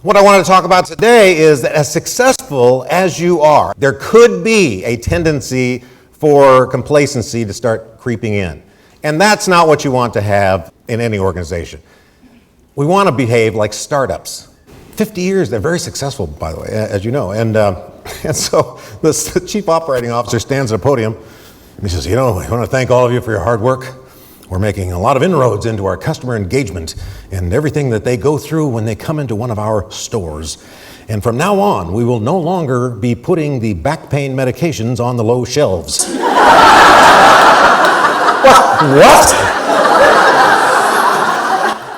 What I want to talk about today is that as successful as you are, there could be a tendency for complacency to start creeping in. And that's not what you want to have in any organization. We want to behave like startups. 50 years, they're very successful, by the way, as you know. And so the chief operating officer stands at a podium and he says, I want to thank all of you for your hard work. We're making a lot of inroads into our customer engagement and everything that they go through when they come into one of our stores. And from now on, we will no longer be putting the back pain medications on the low shelves. What?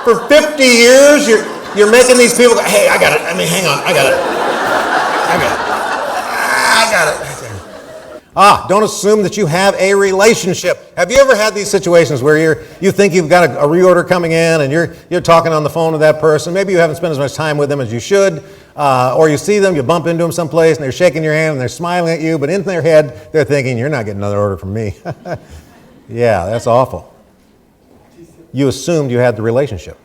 For 50 years, you're making these people go, hey, I got it. Hang on, I got it. Don't assume that you have a relationship. Have you ever had these situations where you think you've got a reorder coming in and you're talking on the phone with that person? Maybe you haven't spent as much time with them as you should, or you see them, you bump into them someplace and they're shaking your hand and they're smiling at you, but in their head they're thinking, you're not getting another order from me. Yeah, that's awful. You assumed you had the relationship.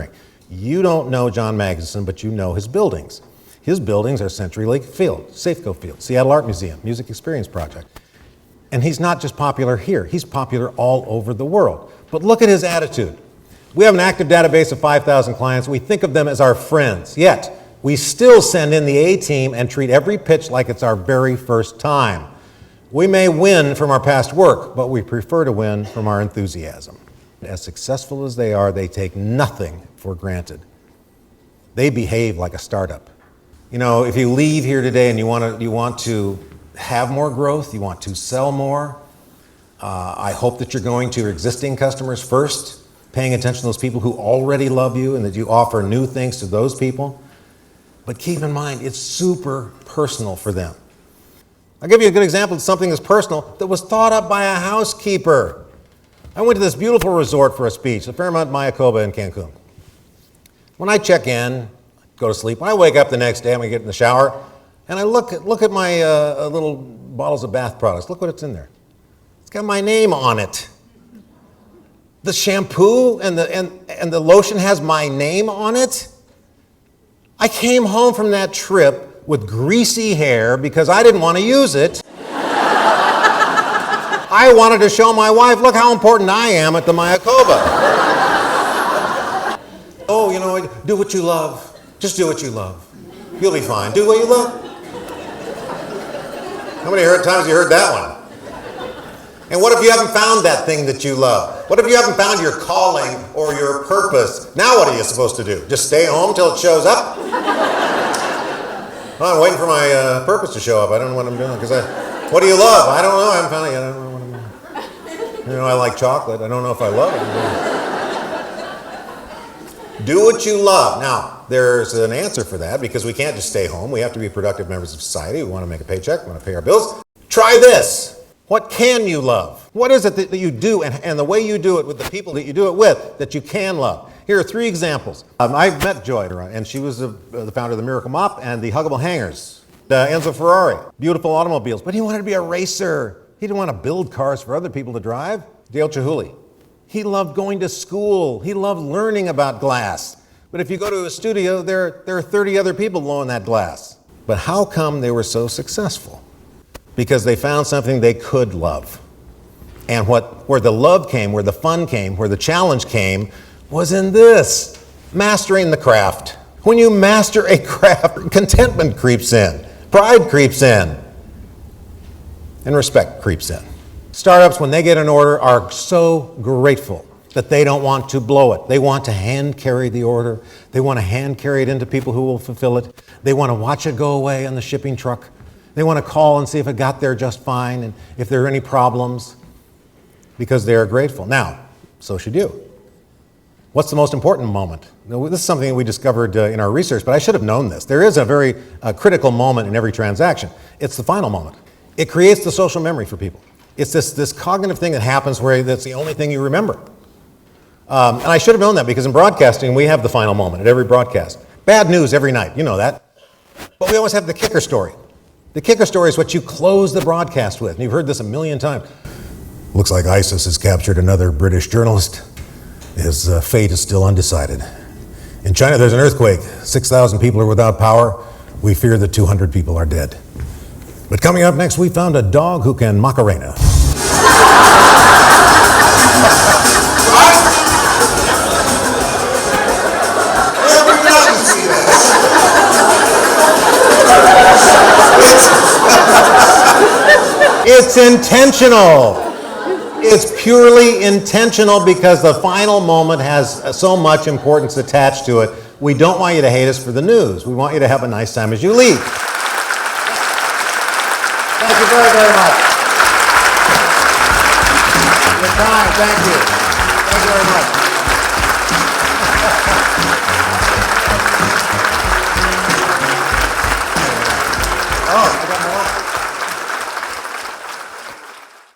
You don't know John Magnuson, but you know his buildings. His buildings are Century Lake Field, Safeco Field, Seattle Art Museum, Music Experience Project. And he's not just popular here, he's popular all over the world. But look at his attitude. We have an active database of 5,000 clients. We think of them as our friends, yet we still send in the A-team and treat every pitch like it's our very first time. We may win from our past work, but we prefer to win from our enthusiasm. As successful as they are, they take nothing for granted. They behave like a startup. If you leave here today and you want to have more growth, you want to sell more, I hope that you're going to your existing customers first, paying attention to those people who already love you and that you offer new things to those people. But keep in mind, it's super personal for them. I'll give you a good example of something that's personal that was thought up by a housekeeper. I went to this beautiful resort for a speech, the Fairmont Mayakoba in Cancun. When I check in, go to sleep, when I wake up the next day, I'm going to get in the shower, and I look at my little bottles of bath products. Look what it's in there. It's got my name on it. The shampoo and the lotion has my name on it. I came home from that trip with greasy hair because I didn't want to use it. I wanted to show my wife, look how important I am at the Mayakoba. Do what you love. Just do what you love. You'll be fine. Do what you love. How many times have you heard that one? And what if you haven't found that thing that you love? What if you haven't found your calling or your purpose? Now what are you supposed to do? Just stay home till it shows up? Well, I'm waiting for my purpose to show up. I don't know what I'm doing. What do you love? I don't know. I haven't found it yet. I don't know what I'm doing. I like chocolate. I don't know if I love it. Do what you love. Now, there's an answer for that because we can't just stay home. We have to be productive members of society. We want to make a paycheck. We want to pay our bills. Try this. What can you love? What is it that you do and the way you do it with the people that you do it with that you can love? Here are 3 examples. I've met Joy, and she was the founder of the Miracle Mop and the Huggable Hangers. Enzo Ferrari, beautiful automobiles, but he wanted to be a racer. He didn't want to build cars for other people to drive. Dale Chihuly, he loved going to school. He loved learning about glass. But if you go to a studio, there are 30 other people blowing that glass. But how come they were so successful? Because they found something they could love. And where the love came, where the fun came, where the challenge came, was in this, mastering the craft. When you master a craft, contentment creeps in, pride creeps in, and respect creeps in. Startups, when they get an order, are so grateful that they don't want to blow it. They want to hand carry the order. They want to hand carry it into people who will fulfill it. They want to watch it go away on the shipping truck. They want to call and see if it got there just fine and if there are any problems, because they are grateful. Now, so should you. What's the most important moment? Now, this is something we discovered in our research, but I should have known this. There is a very critical moment in every transaction. It's the final moment. It creates the social memory for people. It's this cognitive thing that happens where that's the only thing you remember. And I should have known that because in broadcasting, we have the final moment at every broadcast. Bad news every night, you know that. But we always have the kicker story. The kicker story is what you close the broadcast with. And you've heard this a million times. Looks like ISIS has captured another British journalist. His fate is still undecided. In China, there's an earthquake. 6,000 people are without power. We fear that 200 people are dead. But coming up next, we found a dog who can Macarena. It's intentional. It's purely intentional because the final moment has so much importance attached to it. We don't want you to hate us for the news. We want you to have a nice time as you leave. Thank you very, very much. Your time, thank you. Thank you very much.